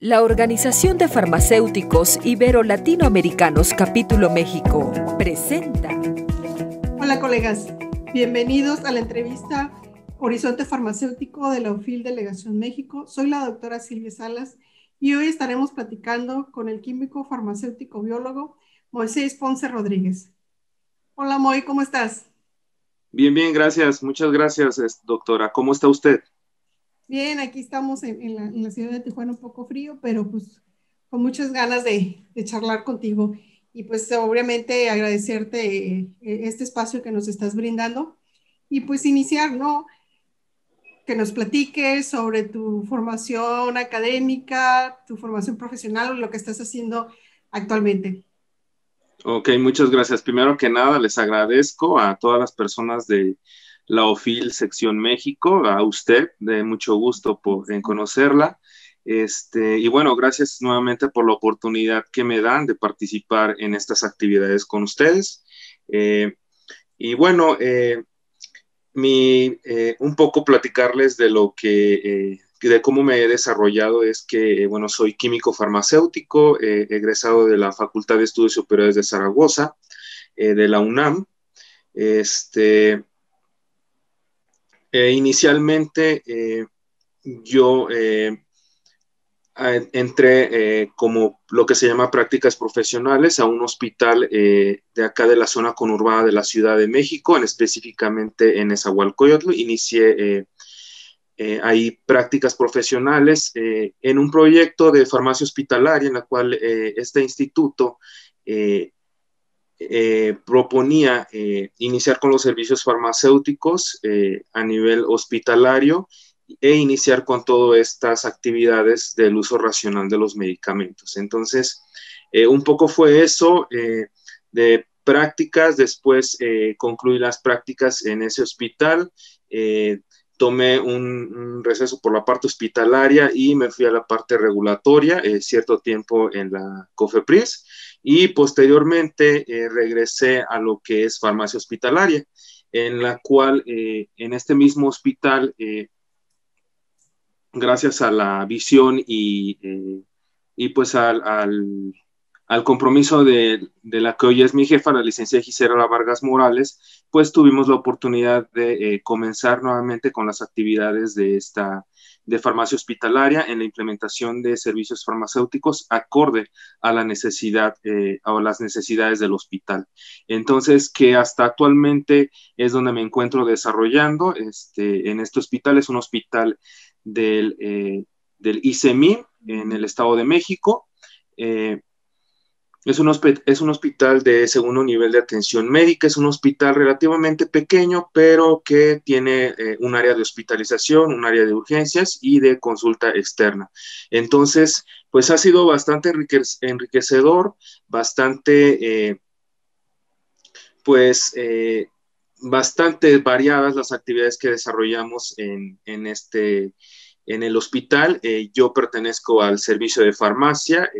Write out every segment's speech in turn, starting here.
La Organización de Farmacéuticos Ibero-Latinoamericanos Capítulo México presenta. Hola colegas, bienvenidos a la entrevista Horizonte Farmacéutico de la UFIL Delegación México. Soy la doctora Silvia Salas y hoy estaremos platicando con el químico farmacéutico biólogo Moisés Ponce Rodríguez. Hola Moy, ¿cómo estás? Bien, gracias. Muchas gracias, doctora. ¿Cómo está usted? Bien, aquí estamos en la ciudad de Tijuana, un poco frío, pero pues con muchas ganas de charlar contigo. Y pues obviamente agradecerte este espacio que nos estás brindando. Y pues iniciar, ¿no? Que nos platiques sobre tu formación académica, tu formación profesional o lo que estás haciendo actualmente. Ok, muchas gracias. Primero que nada, les agradezco a todas las personas de la OFIL Sección México, a usted, de mucho gusto en conocerla. Y bueno, gracias nuevamente por la oportunidad que me dan de participar en estas actividades con ustedes. Y bueno, un poco platicarles de de cómo me he desarrollado es que, bueno, soy químico farmacéutico, egresado de la Facultad de Estudios Superiores de Zaragoza, de la UNAM. Inicialmente yo entré como lo que se llama prácticas profesionales a un hospital de acá de la zona conurbada de la Ciudad de México, específicamente en Nezahualcóyotl. Inicié ahí prácticas profesionales en un proyecto de farmacia hospitalaria en la cual este instituto proponía iniciar con los servicios farmacéuticos a nivel hospitalario e iniciar con todas estas actividades del uso racional de los medicamentos. Entonces, un poco fue eso de prácticas. Después concluí las prácticas en ese hospital, tomé un receso por la parte hospitalaria y me fui a la parte regulatoria, cierto tiempo en la COFEPRIS, y posteriormente regresé a lo que es farmacia hospitalaria, en la cual en este mismo hospital, gracias a la visión y pues al compromiso de la que hoy es mi jefa, la licenciada Gisela Vargas Morales, pues tuvimos la oportunidad de comenzar nuevamente con las actividades de farmacia hospitalaria en la implementación de servicios farmacéuticos acorde a la necesidad o las necesidades del hospital. Entonces, que hasta actualmente es donde me encuentro desarrollando en este hospital. Es un hospital del ICEMI en el Estado de México. Es un hospital de segundo nivel de atención médica. Es un hospital relativamente pequeño, pero que tiene un área de hospitalización, un área de urgencias y de consulta externa. Entonces, pues ha sido bastante enriquecedor, bastante, bastante variadas las actividades que desarrollamos en el hospital. Yo pertenezco al servicio de farmacia.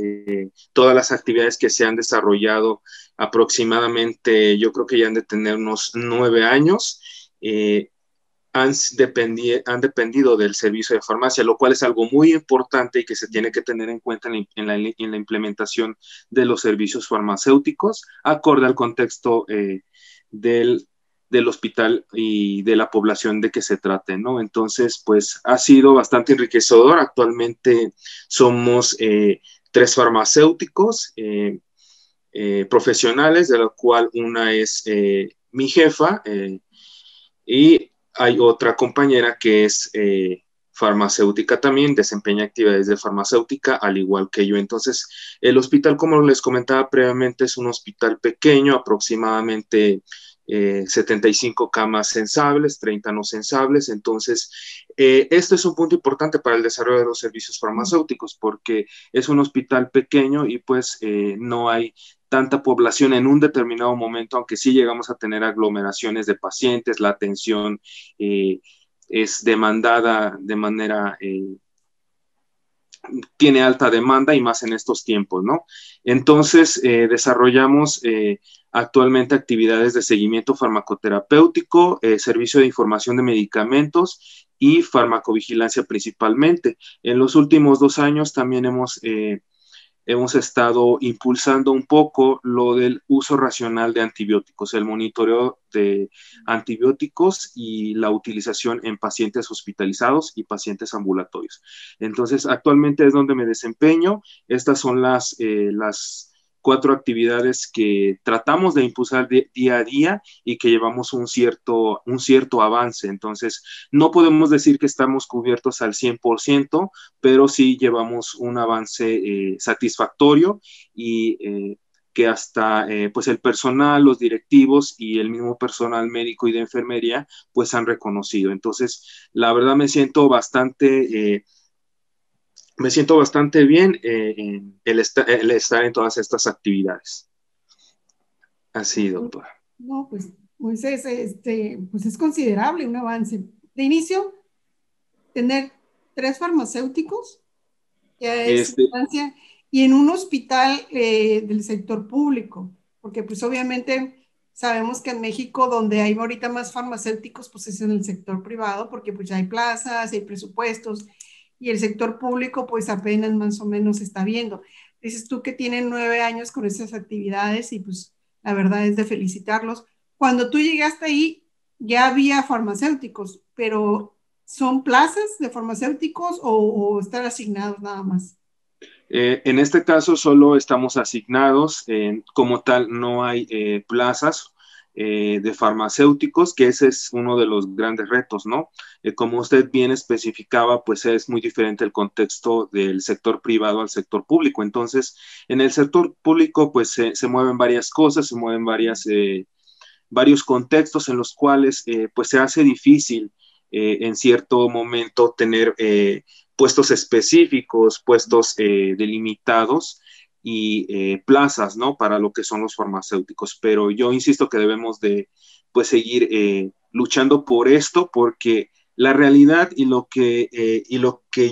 Todas las actividades que se han desarrollado aproximadamente, yo creo que ya han de tener unos 9 años, han dependido del servicio de farmacia, lo cual es algo muy importante y que se tiene que tener en cuenta en la implementación de los servicios farmacéuticos, acorde al contexto del hospital y de la población de que se trate, ¿no? Entonces, pues ha sido bastante enriquecedor. Actualmente somos 3 farmacéuticos profesionales, de la cual una es mi jefa, y hay otra compañera que es farmacéutica también, desempeña actividades de farmacéutica, al igual que yo. Entonces, el hospital, como les comentaba previamente, es un hospital pequeño, aproximadamente 75 camas sensables, 30 no sensables. Entonces, esto es un punto importante para el desarrollo de los servicios farmacéuticos, porque es un hospital pequeño y pues no hay tanta población en un determinado momento, aunque sí llegamos a tener aglomeraciones de pacientes. La atención es demandada de manera, tiene alta demanda y más en estos tiempos, ¿no? Entonces, desarrollamos actualmente actividades de seguimiento farmacoterapéutico, servicio de información de medicamentos y farmacovigilancia principalmente. En los últimos 2 años también hemos estado impulsando un poco lo del uso racional de antibióticos, el monitoreo de antibióticos y la utilización en pacientes hospitalizados y pacientes ambulatorios. Entonces, actualmente es donde me desempeño. Estas son las 4 actividades que tratamos de impulsar día a día y que llevamos un cierto avance. Entonces, no podemos decir que estamos cubiertos al 100%, pero sí llevamos un avance satisfactorio y que hasta pues el personal, los directivos y el mismo personal médico y de enfermería pues han reconocido. Entonces, la verdad me siento bastante bien en el estar en todas estas actividades. Así, doctora. No, pues Moisés, pues es considerable un avance. De inicio, tener 3 farmacéuticos, ya es instancia, y en un hospital del sector público, porque pues obviamente sabemos que en México donde hay ahorita más farmacéuticos pues es en el sector privado, porque pues ya hay plazas, hay presupuestos, y el sector público pues apenas más o menos está viendo. Dices tú que tienen 9 años con estas actividades y pues la verdad es de felicitarlos. Cuando tú llegaste ahí ya había farmacéuticos, pero ¿son plazas de farmacéuticos o están asignados nada más? En este caso solo estamos asignados, como tal no hay plazas de farmacéuticos, que ese es uno de los grandes retos, ¿no? Como usted bien especificaba, pues es muy diferente el contexto del sector privado al sector público. Entonces, en el sector público, pues se mueven varias cosas, se mueven varios contextos en los cuales pues se hace difícil en cierto momento tener puestos específicos, puestos delimitados y plazas, ¿no? Para lo que son los farmacéuticos. Pero yo insisto que debemos de pues seguir luchando por esto porque la realidad y lo que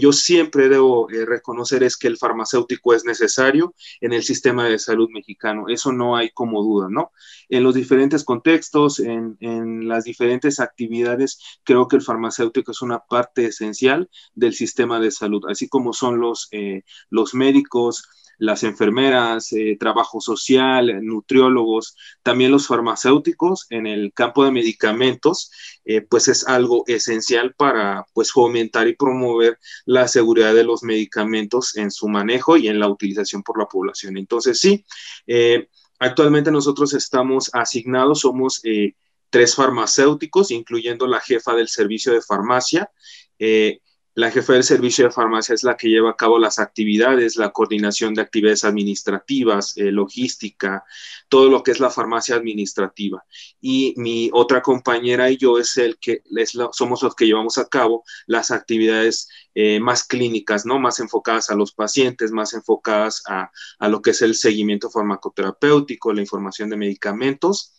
yo siempre debo reconocer es que el farmacéutico es necesario en el sistema de salud mexicano. Eso no hay como duda, ¿no? En los diferentes contextos, en las diferentes actividades, creo que el farmacéutico es una parte esencial del sistema de salud, así como son los médicos, las enfermeras, trabajo social, nutriólogos, también los farmacéuticos en el campo de medicamentos, pues es algo esencial para pues fomentar y promover la seguridad de los medicamentos en su manejo y en la utilización por la población. Entonces, sí, actualmente nosotros estamos asignados, somos 3 farmacéuticos, incluyendo la jefa del servicio de farmacia. La jefa del servicio de farmacia es la que lleva a cabo las actividades, la coordinación de actividades administrativas, logística, todo lo que es la farmacia administrativa. Y mi otra compañera y yo somos los que llevamos a cabo las actividades más clínicas, ¿no? Más enfocadas a los pacientes, más enfocadas a lo que es el seguimiento farmacoterapéutico, la información de medicamentos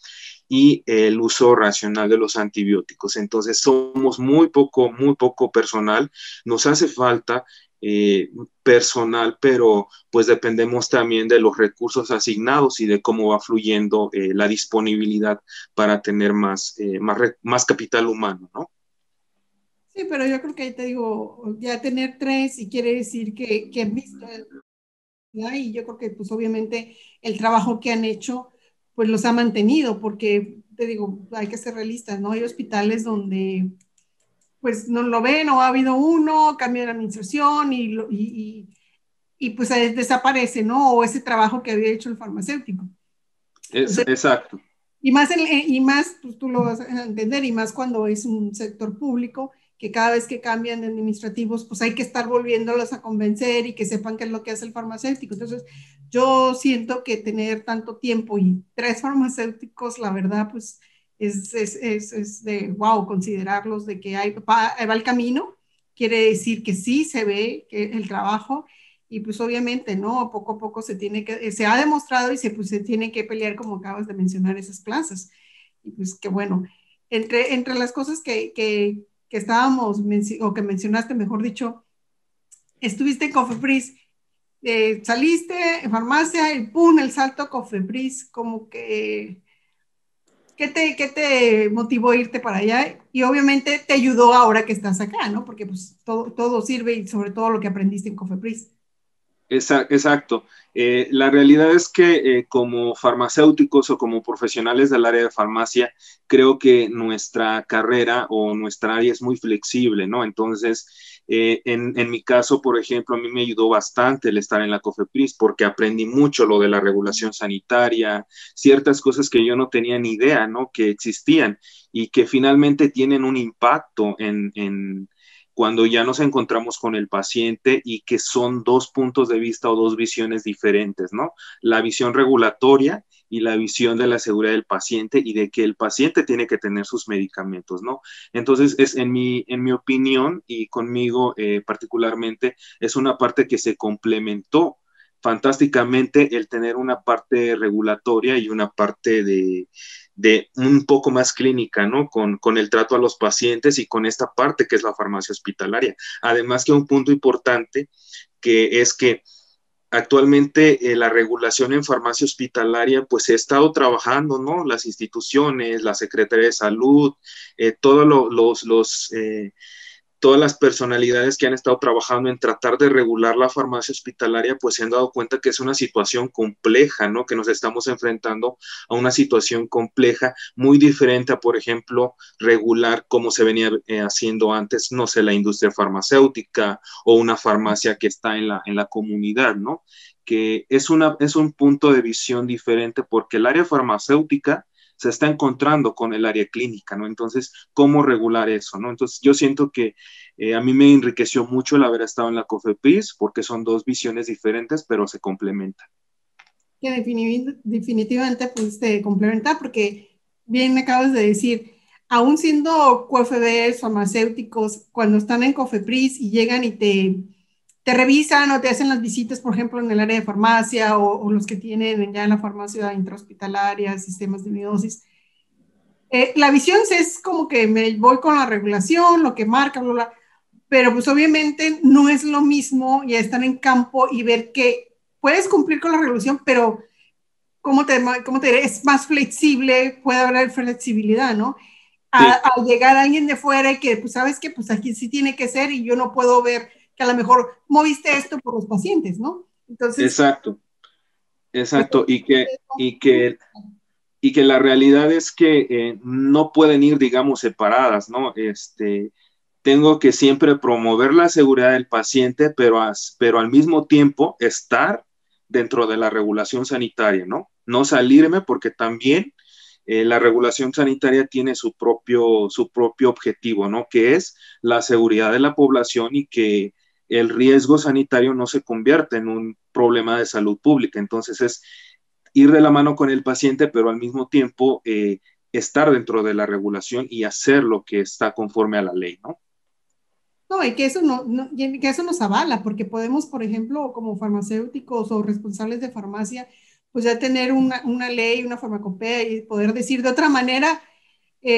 y el uso racional de los antibióticos. Entonces somos muy poco personal, nos hace falta personal, pero pues dependemos también de los recursos asignados y de cómo va fluyendo la disponibilidad para tener más capital humano, ¿no? Sí, pero yo creo que ahí te digo, ya tener 3 y quiere decir que han visto, ¿verdad? Y yo creo que pues obviamente el trabajo que han hecho pues los ha mantenido, porque te digo, hay que ser realistas, ¿no? Hay hospitales donde pues no lo ven o ha habido uno, cambia de administración y pues desaparece, ¿no? O ese trabajo que había hecho el farmacéutico. Entonces, Exacto. Y más, pues tú lo vas a entender, y más cuando es un sector público, que cada vez que cambian de administrativos, pues hay que estar volviéndolos a convencer y que sepan qué es lo que hace el farmacéutico. Entonces, yo siento que tener tanto tiempo y 3 farmacéuticos, la verdad, pues es de wow, considerarlos de que va el camino, quiere decir que sí se ve que el trabajo. Y pues obviamente, ¿no? Poco a poco se ha demostrado y pues, se tiene que pelear, como acabas de mencionar, esas plazas. Y pues que bueno, entre las cosas que estábamos, o que mencionaste, mejor dicho, estuviste en Cofepris, saliste en farmacia y pum, el salto a Cofepris, como que, qué te motivó a irte para allá? Y obviamente te ayudó ahora que estás acá, ¿no? Porque pues todo sirve y sobre todo lo que aprendiste en Cofepris. Exacto. La realidad es que como farmacéuticos o como profesionales del área de farmacia, creo que nuestra carrera o nuestra área es muy flexible, ¿no? Entonces, en mi caso, por ejemplo, a mí me ayudó bastante el estar en la COFEPRIS porque aprendí mucho lo de la regulación sanitaria, ciertas cosas que yo no tenía ni idea, ¿no? Que existían y que finalmente tienen un impacto en cuando ya nos encontramos con el paciente y que son dos puntos de vista o dos visiones diferentes, ¿no? La visión regulatoria y la visión de la seguridad del paciente y de que el paciente tiene que tener sus medicamentos, ¿no? Entonces, en mi opinión y conmigo particularmente, es una parte que se complementó fantásticamente el tener una parte regulatoria y una parte de un poco más clínica, ¿no? Con el trato a los pacientes y con esta parte que es la farmacia hospitalaria. Además que un punto importante que es que actualmente la regulación en farmacia hospitalaria, pues he estado trabajando, ¿no? Las instituciones, la Secretaría de Salud, todos todas las personalidades que han estado trabajando en tratar de regular la farmacia hospitalaria, pues se han dado cuenta que es una situación compleja, ¿no? Que nos estamos enfrentando a una situación compleja, muy diferente a, por ejemplo, regular como se venía haciendo antes, no sé, la industria farmacéutica o una farmacia que está en la comunidad, ¿no? Que es un punto de visión diferente porque el área farmacéutica se está encontrando con el área clínica, ¿no? Entonces, ¿cómo regular eso, no? Entonces, yo siento que a mí me enriqueció mucho el haber estado en la COFEPRIS porque son dos visiones diferentes, pero se complementan. Que definitivamente pudiste complementar, porque bien me acabas de decir, aún siendo QFBs farmacéuticos, cuando están en Cofepris y llegan y te revisan o te hacen las visitas, por ejemplo, en el área de farmacia o los que tienen ya en la farmacia intrahospitalaria, sistemas de uniosis, la visión es como que me voy con la regulación, lo que marca, bla, bla, pero pues obviamente no es lo mismo ya estar en campo y ver que puedes cumplir con la regulación, pero cómo te diré? Es más flexible, puede haber flexibilidad, ¿no? Sí, Al llegar alguien de fuera y que, pues, sabes que, pues aquí sí tiene que ser y yo no puedo ver que a lo mejor moviste esto por los pacientes, ¿no? Entonces, exacto, pues, exacto. Y que la realidad es que no pueden ir, digamos, separadas, ¿no? Tengo que siempre promover la seguridad del paciente, pero al mismo tiempo estar dentro de la regulación sanitaria, ¿no? No salirme porque también la regulación sanitaria tiene su propio objetivo, ¿no? Que es la seguridad de la población y que el riesgo sanitario no se convierta en un problema de salud pública. Entonces es ir de la mano con el paciente, pero al mismo tiempo estar dentro de la regulación y hacer lo que está conforme a la ley, ¿no? no, y que eso y que eso nos avala, porque podemos, por ejemplo, como farmacéuticos o responsables de farmacia, pues ya tener una ley, una farmacopea y poder decir de otra manera,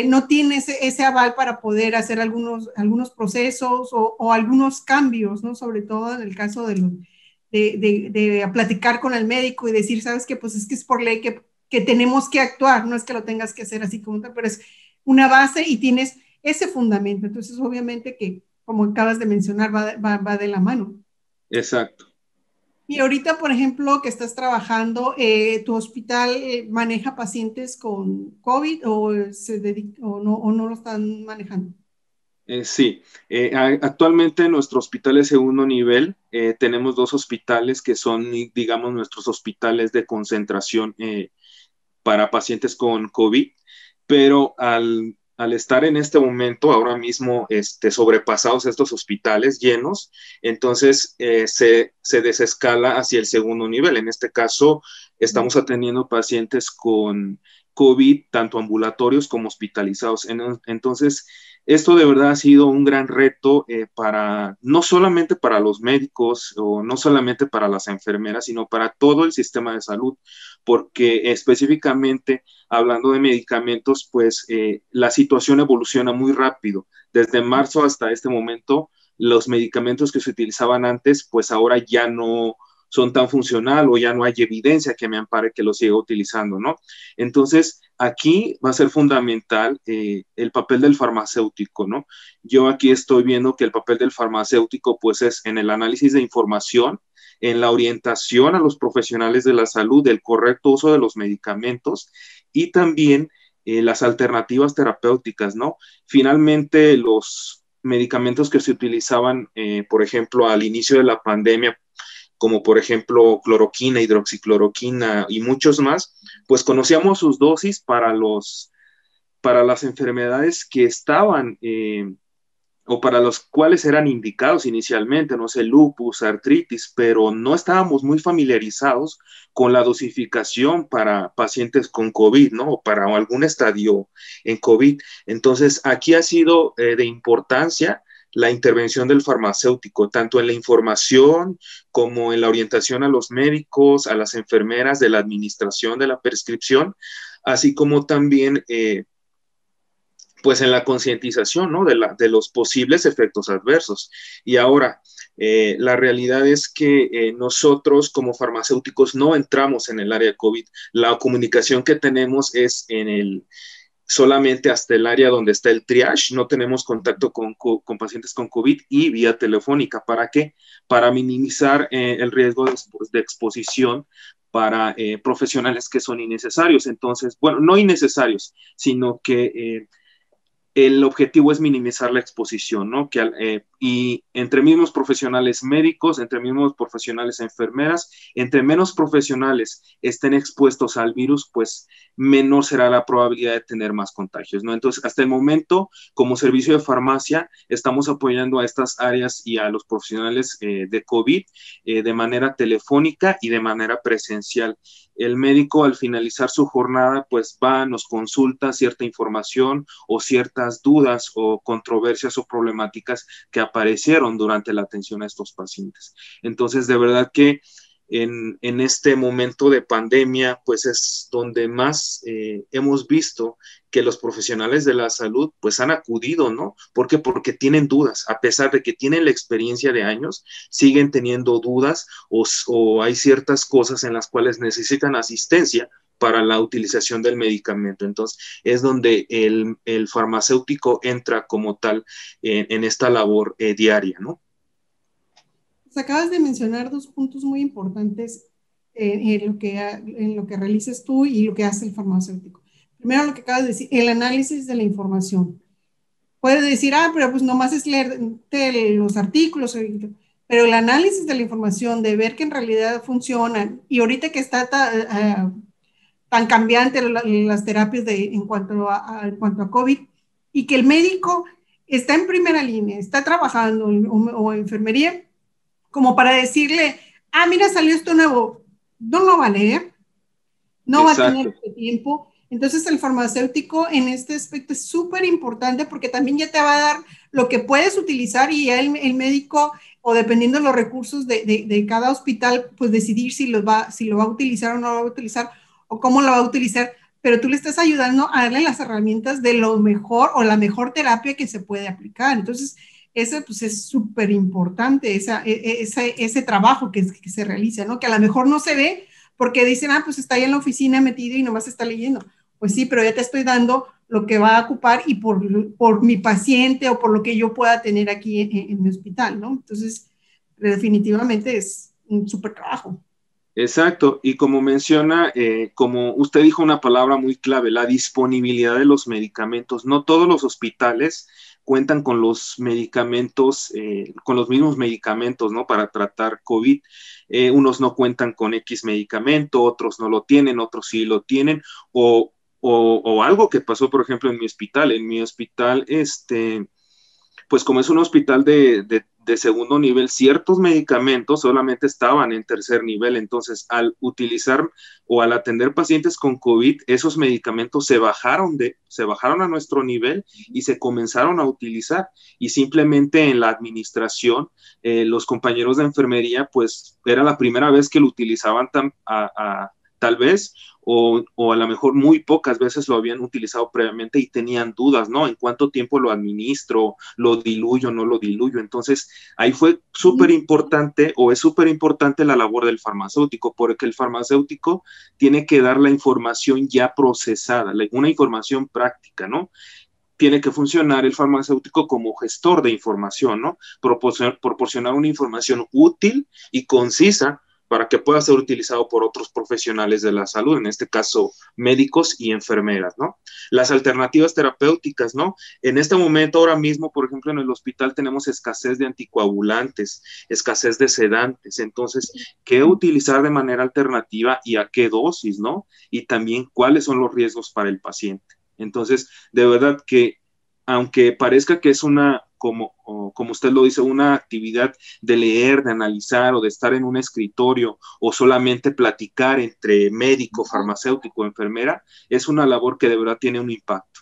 no tiene ese aval para poder hacer algunos procesos o algunos cambios, ¿no? Sobre todo en el caso de platicar con el médico y decir, sabes qué, pues es que es por ley que tenemos que actuar, no es que lo tengas que hacer así como tal, pero es una base y tienes ese fundamento. Entonces, obviamente que, como acabas de mencionar, va de la mano. Exacto. Y ahorita, por ejemplo, que estás trabajando, ¿tu hospital maneja pacientes con COVID o no lo están manejando? Sí, actualmente nuestro hospital es segundo nivel. Tenemos dos hospitales que son, digamos, nuestros hospitales de concentración para pacientes con COVID, pero al estar en este momento, ahora mismo, sobrepasados estos hospitales llenos, entonces se desescala hacia el segundo nivel. En este caso, estamos atendiendo pacientes con COVID, tanto ambulatorios como hospitalizados. Entonces, esto de verdad ha sido un gran reto no solamente para los médicos o no solamente para las enfermeras, sino para todo el sistema de salud, porque específicamente hablando de medicamentos, pues la situación evoluciona muy rápido. Desde marzo hasta este momento, los medicamentos que se utilizaban antes, pues ahora ya no son tan funcional o ya no hay evidencia que me ampare que los siga utilizando, ¿no? Entonces, aquí va a ser fundamental el papel del farmacéutico, ¿no? Yo aquí estoy viendo que el papel del farmacéutico pues es en el análisis de información, en la orientación a los profesionales de la salud, del correcto uso de los medicamentos y también las alternativas terapéuticas, ¿no? Finalmente, los medicamentos que se utilizaban, por ejemplo, al inicio de la pandemia, como por ejemplo cloroquina, hidroxicloroquina y muchos más, pues conocíamos sus dosis para las enfermedades que estaban o para los cuales eran indicados inicialmente, no sé, lupus, artritis, pero no estábamos muy familiarizados con la dosificación para pacientes con COVID, ¿no? O para algún estadio en COVID. Entonces, aquí ha sido de importancia la intervención del farmacéutico, tanto en la información como en la orientación a los médicos, a las enfermeras de la administración de la prescripción, así como también pues en la concientización, ¿no? De los posibles efectos adversos. Y ahora, la realidad es que nosotros como farmacéuticos no entramos en el área de COVID. La comunicación que tenemos es solamente hasta el área donde está el triage, no tenemos contacto con pacientes con COVID y vía telefónica. ¿Para qué? Para minimizar el riesgo de exposición para profesionales que son innecesarios. Entonces, bueno, no innecesarios, sino que el objetivo es minimizar la exposición, ¿no? Y entre mismos profesionales médicos, entre mismos profesionales enfermeras, entre menos profesionales estén expuestos al virus, pues menor será la probabilidad de tener más contagios, ¿no? Entonces, hasta el momento, como servicio de farmacia, estamos apoyando a estas áreas y a los profesionales de COVID de manera telefónica y de manera presencial. El médico al finalizar su jornada pues va, nos consulta cierta información o ciertas dudas o controversias o problemáticas que aparecieron durante la atención a estos pacientes. Entonces, de verdad que en este momento de pandemia, pues es donde más hemos visto que los profesionales de la salud pues han acudido, ¿no? ¿Por qué? Porque tienen dudas, a pesar de que tienen la experiencia de años, siguen teniendo dudas o hay ciertas cosas en las cuales necesitan asistencia para la utilización del medicamento. Entonces, es donde el farmacéutico entra como tal en esta labor diaria, ¿no? Acabas de mencionar dos puntos muy importantes en lo que realizas tú y lo que hace el farmacéutico. Primero, lo que acabas de decir, el análisis de la información. Puedes decir, pero pues nomás es leer los artículos, pero el análisis de la información, de ver que en realidad funcionan, y ahorita que está tan cambiante las terapias en cuanto a COVID, y que el médico está en primera línea, está trabajando o enfermería, como para decirle, mira, salió esto nuevo, no lo va a leer, no Exacto. Va a tener este tiempo. Entonces el farmacéutico en este aspecto es súper importante porque también ya te va a dar lo que puedes utilizar y ya el médico, o dependiendo de los recursos de cada hospital, pues decidir si lo va a utilizar o no lo va a utilizar o cómo lo va a utilizar, pero tú le estás ayudando a darle las herramientas de lo mejor o la mejor terapia que se puede aplicar. Entonces, ese pues es súper importante, ese trabajo que se realiza, ¿no? Que a lo mejor no se ve porque dicen, pues está ahí en la oficina metido y nomás está leyendo. Pues sí, pero ya te estoy dando lo que va a ocupar y por mi paciente o por lo que yo pueda tener aquí en mi hospital, ¿no? Entonces, definitivamente es un súper trabajo. Exacto, y como menciona, como usted dijo una palabra muy clave, la disponibilidad de los medicamentos. No todos los hospitales cuentan con los medicamentos, con los mismos medicamentos, ¿no? Para tratar COVID. Unos no cuentan con X medicamento, otros no lo tienen, otros sí lo tienen, o algo que pasó, por ejemplo, en mi hospital. En mi hospital, pues como es un hospital de segundo nivel, ciertos medicamentos solamente estaban en tercer nivel. Entonces, al utilizar o al atender pacientes con COVID, esos medicamentos se bajaron a nuestro nivel y se comenzaron a utilizar. Y simplemente en la administración, tan tal vez, o a lo mejor muy pocas veces lo habían utilizado previamente y tenían dudas, ¿no? ¿En cuánto tiempo lo administro? ¿Lo diluyo? ¿No lo diluyo? Entonces, ahí fue súper importante, o es súper importante la labor del farmacéutico, porque el farmacéutico tiene que dar la información ya procesada, una información práctica, ¿no? Tiene que funcionar el farmacéutico como gestor de información, ¿no? Proporcionar una información útil y concisa para que pueda ser utilizado por otros profesionales de la salud, en este caso médicos y enfermeras, ¿no? Las alternativas terapéuticas, ¿no? En este momento, ahora mismo, por ejemplo, en el hospital tenemos escasez de anticoagulantes, escasez de sedantes, entonces, ¿qué utilizar de manera alternativa y a qué dosis, ¿no? Y también, ¿cuáles son los riesgos para el paciente? Entonces, de verdad que, aunque parezca que es como usted lo dice, una actividad de leer, de analizar o de estar en un escritorio o solamente platicar entre médico, farmacéutico, enfermera, es una labor que de verdad tiene un impacto.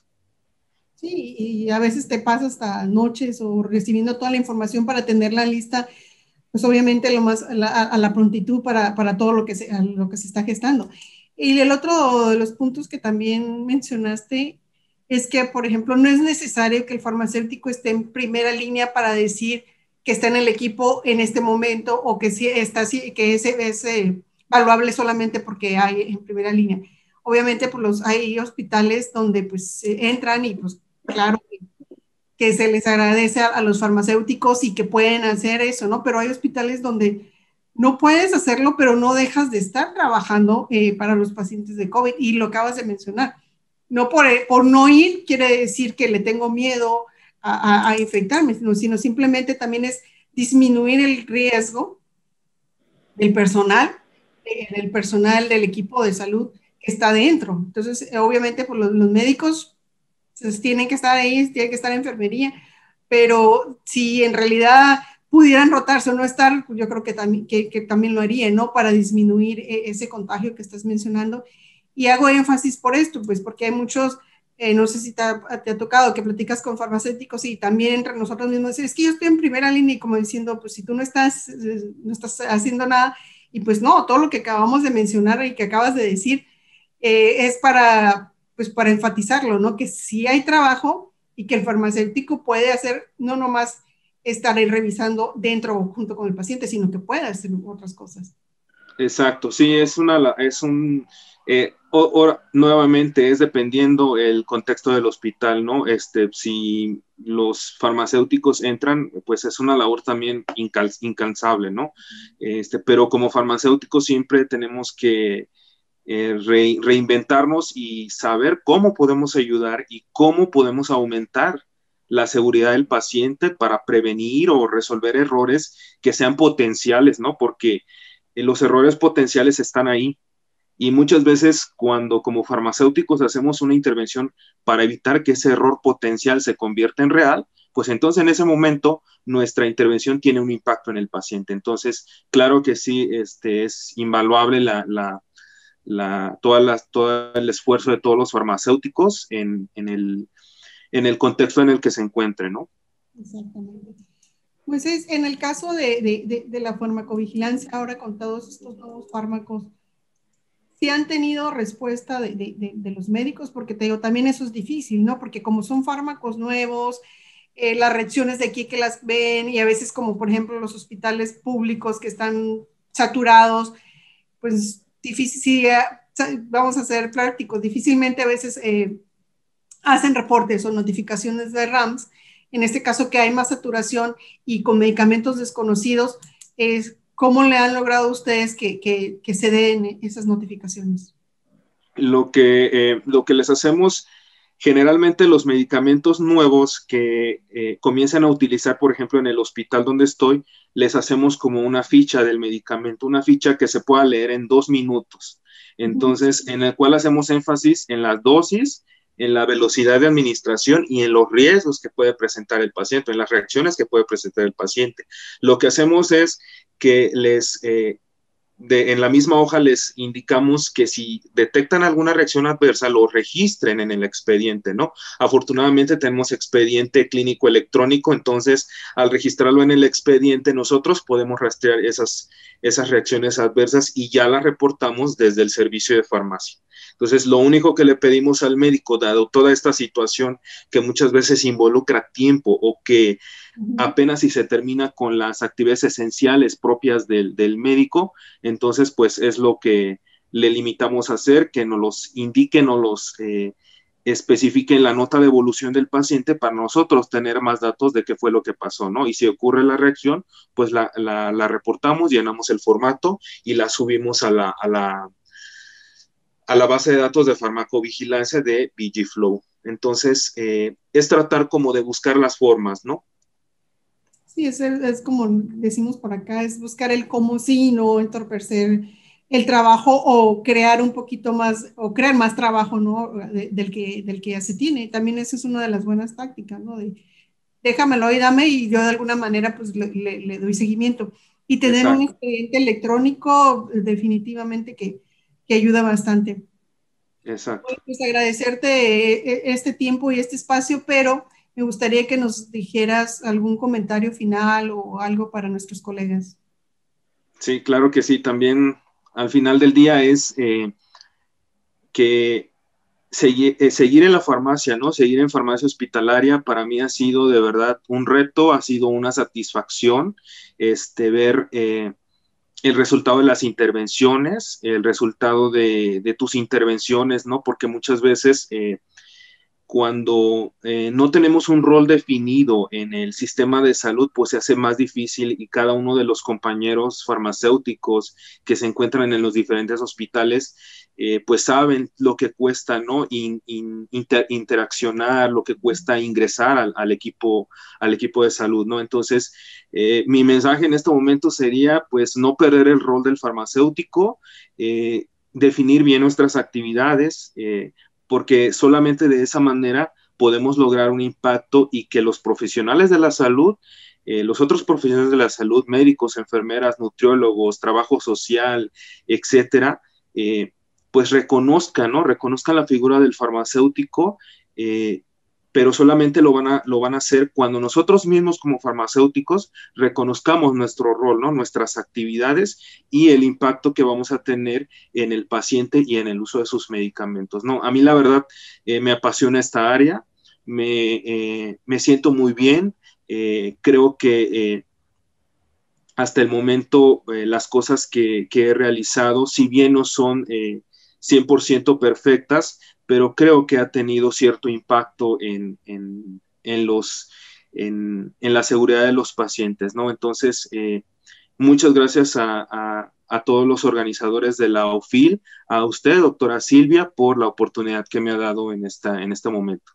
Sí, y a veces te pasas hasta noches o recibiendo toda la información para tenerla lista, pues obviamente a la prontitud para todo lo que se está gestando. Y el otro de los puntos que también mencionaste es que, por ejemplo, no es necesario que el farmacéutico esté en primera línea para decir que está en el equipo en este momento o que sí está que es valuable solamente porque hay en primera línea. Obviamente, pues hay hospitales donde pues entran y pues claro que se les agradece a los farmacéuticos y que pueden hacer eso, ¿no? Pero hay hospitales donde no puedes hacerlo, pero no dejas de estar trabajando para los pacientes de COVID. Y lo acabas de mencionar. No por no ir quiere decir que le tengo miedo a infectarme, sino simplemente también es disminuir el riesgo del personal del equipo de salud que está dentro. Entonces, obviamente, por los médicos pues, tienen que estar ahí, tienen que estar en enfermería, pero si en realidad pudieran rotarse o no estar, yo creo que también lo haría, ¿no? Para disminuir ese contagio que estás mencionando. Y hago énfasis por esto, pues porque hay muchos, no sé si te ha tocado que platicas con farmacéuticos y también entre nosotros mismos decir, es que yo estoy en primera línea y como diciendo, pues si tú no estás haciendo nada, y pues no, todo lo que acabamos de mencionar y que acabas de decir es pues para enfatizarlo, ¿no? Que sí hay trabajo y que el farmacéutico puede hacer, no nomás estar ahí revisando dentro junto con el paciente, sino que puede hacer otras cosas. Exacto, sí, nuevamente es dependiendo el contexto del hospital, ¿no? Si los farmacéuticos entran, pues es una labor también incansable, ¿no? Pero como farmacéuticos siempre tenemos que reinventarnos y saber cómo podemos ayudar y cómo podemos aumentar la seguridad del paciente para prevenir o resolver errores que sean potenciales, ¿no? Porque los errores potenciales están ahí y muchas veces cuando como farmacéuticos hacemos una intervención para evitar que ese error potencial se convierta en real, pues entonces en ese momento nuestra intervención tiene un impacto en el paciente. Entonces, claro que sí, es invaluable todo el esfuerzo de todos los farmacéuticos en el contexto en el que se encuentre, ¿no? Exactamente. Pues en el caso de la farmacovigilancia, ahora con todos estos nuevos fármacos, ¿sí han tenido respuesta de los médicos? Porque te digo, también eso es difícil, ¿no? Porque como son fármacos nuevos, las reacciones de aquí que las ven y a veces como por ejemplo los hospitales públicos que están saturados, pues difícil, sí, vamos a ser prácticos, difícilmente a veces hacen reportes o notificaciones de RAMS, en este caso que hay más saturación y con medicamentos desconocidos, ¿cómo le han logrado ustedes que se den esas notificaciones? Lo que les hacemos, generalmente los medicamentos nuevos que comienzan a utilizar, por ejemplo, en el hospital donde estoy, les hacemos como una ficha del medicamento, una ficha que se pueda leer en 2 minutos. Entonces, en el cual hacemos énfasis en las dosis, en la velocidad de administración y en los riesgos que puede presentar el paciente, en las reacciones que puede presentar el paciente. Lo que hacemos es que les en la misma hoja les indicamos que si detectan alguna reacción adversa, lo registren en el expediente, ¿no? Afortunadamente tenemos expediente clínico electrónico, entonces al registrarlo en el expediente nosotros podemos rastrear esas reacciones adversas y ya las reportamos desde el servicio de farmacia. Entonces, lo único que le pedimos al médico, dado toda esta situación que muchas veces involucra tiempo o que apenas si se termina con las actividades esenciales propias del médico, entonces pues es lo que le limitamos a hacer, que nos los indique, nos los especifique en la nota de evolución del paciente para nosotros tener más datos de qué fue lo que pasó, ¿no? Y si ocurre la reacción, pues la reportamos, llenamos el formato y la subimos a la base de datos de farmacovigilancia de VigiFlow. Entonces, es tratar como de buscar las formas, ¿no? Sí, es como decimos por acá, es buscar el cómo sí, no entorpecer el trabajo o crear un poquito más, o crear más trabajo, ¿no? Del que ya se tiene. También esa es una de las buenas tácticas, ¿no? De déjamelo y dame y yo de alguna manera pues le doy seguimiento. Y tener un expediente electrónico definitivamente que ayuda bastante. Exacto. Pues agradecerte este tiempo y este espacio, pero me gustaría que nos dijeras algún comentario final o algo para nuestros colegas. Sí, claro que sí. También al final del día es que seguir en la farmacia, ¿no? Seguir en farmacia hospitalaria para mí ha sido de verdad un reto, ha sido una satisfacción ver el resultado de las intervenciones, el resultado de tus intervenciones, ¿no? Porque muchas veces cuando no tenemos un rol definido en el sistema de salud, pues se hace más difícil y cada uno de los compañeros farmacéuticos que se encuentran en los diferentes hospitales, pues saben lo que cuesta, ¿no? Interaccionar, lo que cuesta ingresar al equipo de salud, ¿no? Entonces, mi mensaje en este momento sería, pues, no perder el rol del farmacéutico, definir bien nuestras actividades, porque solamente de esa manera podemos lograr un impacto y que los profesionales de la salud, los otros profesionales de la salud, médicos, enfermeras, nutriólogos, trabajo social, etcétera, pues reconozcan, ¿no? Reconozcan la figura del farmacéutico, pero solamente lo van a hacer cuando nosotros mismos como farmacéuticos reconozcamos nuestro rol, ¿no? Nuestras actividades y el impacto que vamos a tener en el paciente y en el uso de sus medicamentos, ¿no? A mí la verdad me apasiona esta área, me siento muy bien, creo que hasta el momento las cosas que he realizado, si bien no son 100% perfectas, pero creo que ha tenido cierto impacto en la seguridad de los pacientes, ¿no? Entonces, muchas gracias a todos los organizadores de la OFIL, a usted, doctora Silvia, por la oportunidad que me ha dado en este momento.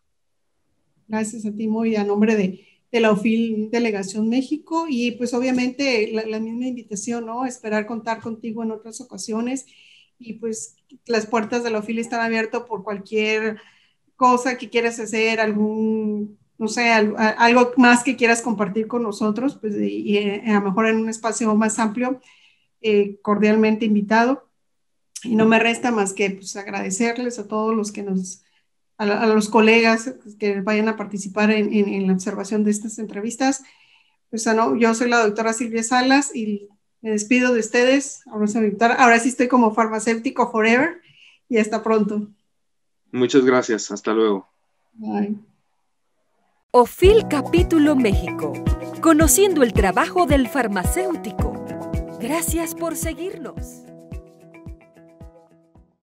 Gracias a ti, muy a nombre de la OFIL Delegación México y pues obviamente la misma invitación, ¿no? Esperar contar contigo en otras ocasiones y pues las puertas de la OFIL están abiertas por cualquier cosa que quieras hacer, no sé, algo más que quieras compartir con nosotros, pues y a lo mejor en un espacio más amplio, cordialmente invitado. Y no me resta más que pues agradecerles a todos los que a los colegas que vayan a participar en la observación de estas entrevistas. Pues no, yo soy la doctora Silvia Salas y me despido de ustedes. Ahora sí estoy como farmacéutico forever y hasta pronto. Muchas gracias. Hasta luego. Bye. OFIL Capítulo México. Conociendo el trabajo del farmacéutico. Gracias por seguirnos.